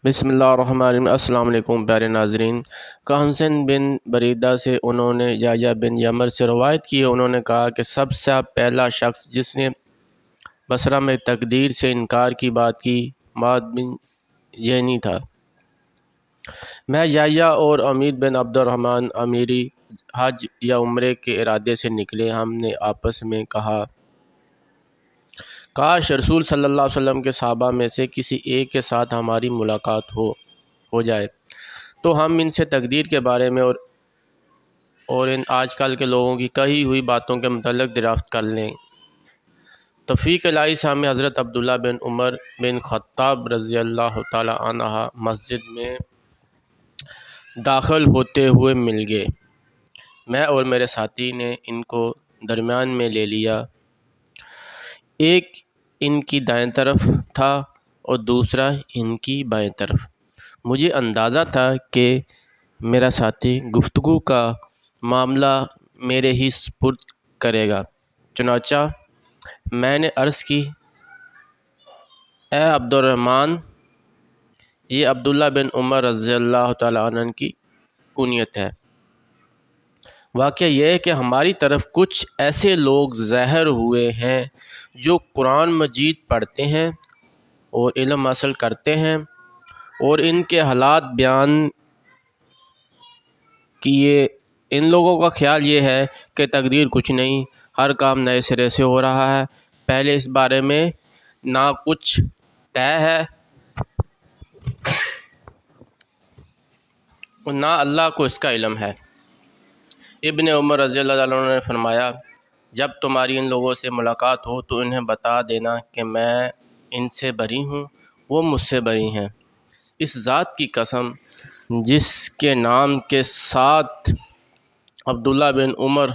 بسم اللہ الرحمن الرحیم۔ السلام علیکم پیارے ناظرین۔ کہنسن بن بریدہ سے انہوں نے یحییٰ بن یمر سے روایت کی ہے، انہوں نے کہا کہ سب سے پہلا شخص جس نے بصرہ میں تقدیر سے انکار کی بات کی معاذ بن جہنی تھا۔ میں یحییٰ اور امیر بن عبد الرحمن امیری حج یا عمرے کے ارادے سے نکلے۔ ہم نے آپس میں کہا کاش رسول صلی اللہ علیہ وسلم کے صحابہ میں سے کسی ایک کے ساتھ ہماری ملاقات ہو جائے تو ہم ان سے تقدیر کے بارے میں اور ان آج کل کے لوگوں کی کہی ہوئی باتوں کے متعلق دریافت کر لیں۔ توفیق الہی سے ہمیں حضرت عبداللہ بن عمر بن خطاب رضی اللہ تعالی عنہ مسجد میں داخل ہوتے ہوئے مل گئے۔ میں اور میرے ساتھی نے ان کو درمیان میں لے لیا، ایک ان کی دائیں طرف تھا اور دوسرا ان کی بائیں طرف۔ مجھے اندازہ تھا کہ میرا ساتھی گفتگو کا معاملہ میرے ہی سپرد کرے گا، چنانچہ میں نے عرض کی، اے عبد الرحمن، یہ عبداللہ بن عمر رضی اللہ تعالیٰ عنہ کی کنیت ہے۔ واقعہ یہ ہے کہ ہماری طرف کچھ ایسے لوگ ظاہر ہوئے ہیں جو قرآن مجید پڑھتے ہیں اور علم حاصل کرتے ہیں، اور ان کے حالات بیان کیے۔ ان لوگوں کا خیال یہ ہے کہ تقدیر کچھ نہیں، ہر کام نئے سرے سے ہو رہا ہے، پہلے اس بارے میں نہ کچھ طے ہے اور نہ اللہ کو اس کا علم ہے۔ ابن عمر رضی اللہ عنہ نے فرمایا، جب تمہاری ان لوگوں سے ملاقات ہو تو انہیں بتا دینا کہ میں ان سے بری ہوں، وہ مجھ سے بری ہیں۔ اس ذات کی قسم جس کے نام کے ساتھ عبداللہ بن عمر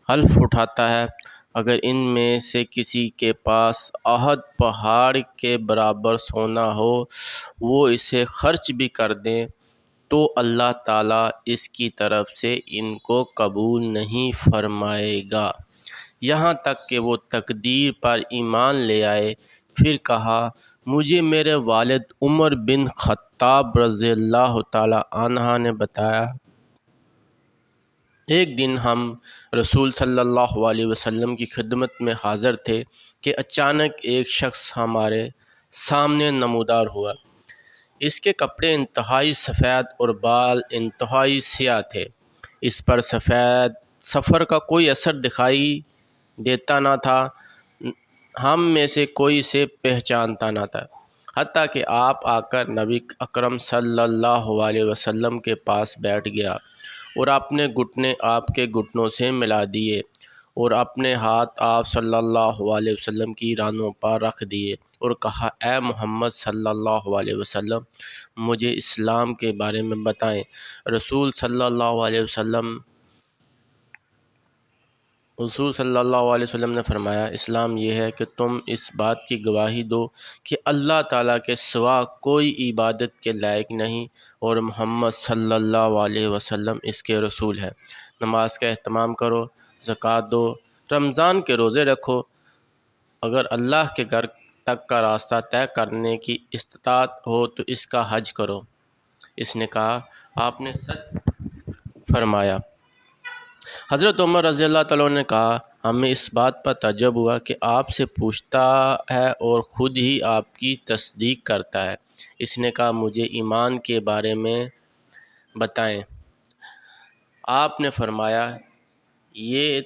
حلف اٹھاتا ہے، اگر ان میں سے کسی کے پاس احد پہاڑ کے برابر سونا ہو، وہ اسے خرچ بھی کر دیں تو اللہ تعالیٰ اس کی طرف سے ان کو قبول نہیں فرمائے گا یہاں تک کہ وہ تقدیر پر ایمان لے آئے۔ پھر کہا، مجھے میرے والد عمر بن خطاب رضی اللہ تعالی عنہ نے بتایا، ایک دن ہم رسول صلی اللہ علیہ وسلم کی خدمت میں حاضر تھے کہ اچانک ایک شخص ہمارے سامنے نمودار ہوا۔ اس کے کپڑے انتہائی سفید اور بال انتہائی سیاہ تھے۔ اس پر سفر کا کوئی اثر دکھائی دیتا نہ تھا، ہم میں سے کوئی اسے پہچانتا نہ تھا، حتیٰ کہ آپ آ کر نبی اکرم صلی اللہ علیہ وسلم کے پاس بیٹھ گیا اور اپنے گھٹنے آپ کے گھٹنوں سے ملا دیے اور اپنے ہاتھ آپ صلی اللہ علیہ وسلم کی رانوں پر رکھ دیے اور کہا، اے محمد صلی اللہ علیہ وسلم، مجھے اسلام کے بارے میں بتائیں۔ رسول صلی اللہ علیہ وسلم نے فرمایا، اسلام یہ ہے کہ تم اس بات کی گواہی دو کہ اللہ تعالیٰ کے سوا کوئی عبادت کے لائق نہیں اور محمد صلی اللہ علیہ وسلم اس کے رسول ہے، نماز کا اہتمام کرو، زکوٰۃ دو، رمضان کے روزے رکھو، اگر اللہ کے گھر تک کا راستہ طے کرنے کی استطاعت ہو تو اس کا حج کرو۔ اس نے کہا، آپ نے سچ فرمایا۔ حضرت عمر رضی اللہ تعالیٰ عنہ نے کہا، ہمیں اس بات پر تعجب ہوا کہ آپ سے پوچھتا ہے اور خود ہی آپ کی تصدیق کرتا ہے۔ اس نے کہا، مجھے ایمان کے بارے میں بتائیں۔ آپ نے فرمایا، یہ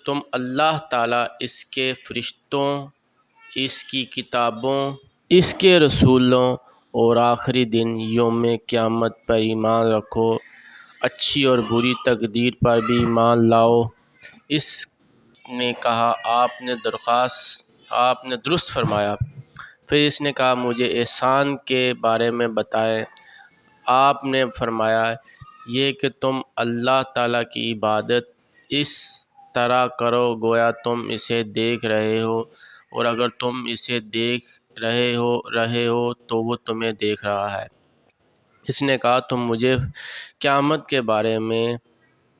تم اللہ تعالیٰ، اس کے فرشتوں، اس کی کتابوں، اس کے رسولوں اور آخری دن یوم قیامت پر ایمان رکھو، اچھی اور بری تقدیر پر بھی ایمان لاؤ۔ اس نے کہا، آپ نے درست فرمایا۔ پھر اس نے کہا، مجھے احسان کے بارے میں بتائیں۔ آپ نے فرمایا، یہ کہ تم اللہ تعالیٰ کی عبادت اس طرح کرو گویا تم اسے دیکھ رہے ہو، اور اگر تم اسے دیکھ رہے ہو تو وہ تمہیں دیکھ رہا ہے۔ اس نے کہا، تم مجھے قیامت کے بارے میں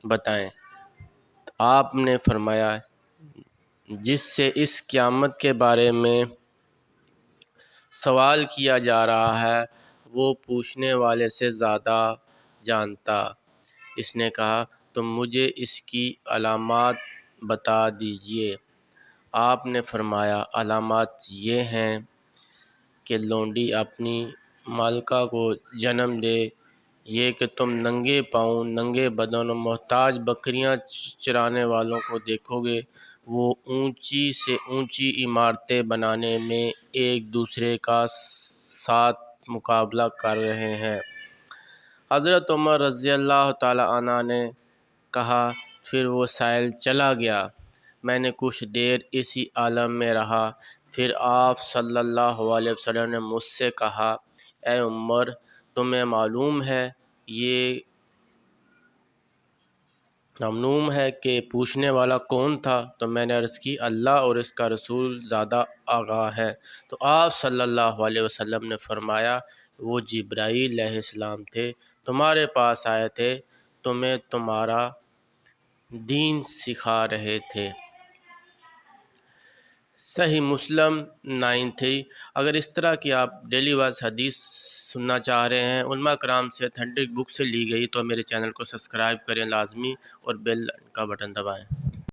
بتائیں۔ آپ نے فرمایا، جس سے اس قیامت کے بارے میں سوال کیا جا رہا ہے، وہ پوچھنے والے سے زیادہ جانتا۔ اس نے کہا، تم مجھے اس کی علامات بتا دیجئے۔ آپ نے فرمایا، علامات یہ ہیں کہ لونڈی اپنی مالکہ کو جنم دے، یہ کہ تم ننگے پاؤں، ننگے بدن اور محتاج بکریاں چرانے والوں کو دیکھو گے، وہ اونچی سے اونچی عمارتیں بنانے میں ایک دوسرے کا ساتھ مقابلہ کر رہے ہیں۔ حضرت عمر رضی اللہ تعالیٰ عنہ نے کہا، پھر وہ سائل چلا گیا۔ میں نے کچھ دیر اسی عالم میں رہا، پھر آپ صلی اللہ علیہ وسلم نے مجھ سے کہا، اے عمر، تمہیں معلوم ہے کہ پوچھنے والا کون تھا؟ تو میں نے عرض کی، اللہ اور اس کا رسول زیادہ آگاہ ہے۔ تو آپ صلی اللہ علیہ وسلم نے فرمایا، وہ جبرائیل علیہ السلام تھے، تمہارے پاس آئے تھے، تمہیں تمہارا دین سکھا رہے تھے۔ صحیح مسلم 9-3۔ اگر اس طرح کی آپ ڈیلی وائز حدیث سننا چاہ رہے ہیں، علماء کرام سے اتھینٹک بک سے لی گئی، تو میرے چینل کو سبسکرائب کریں لازمی اور بیل کا بٹن دبائیں۔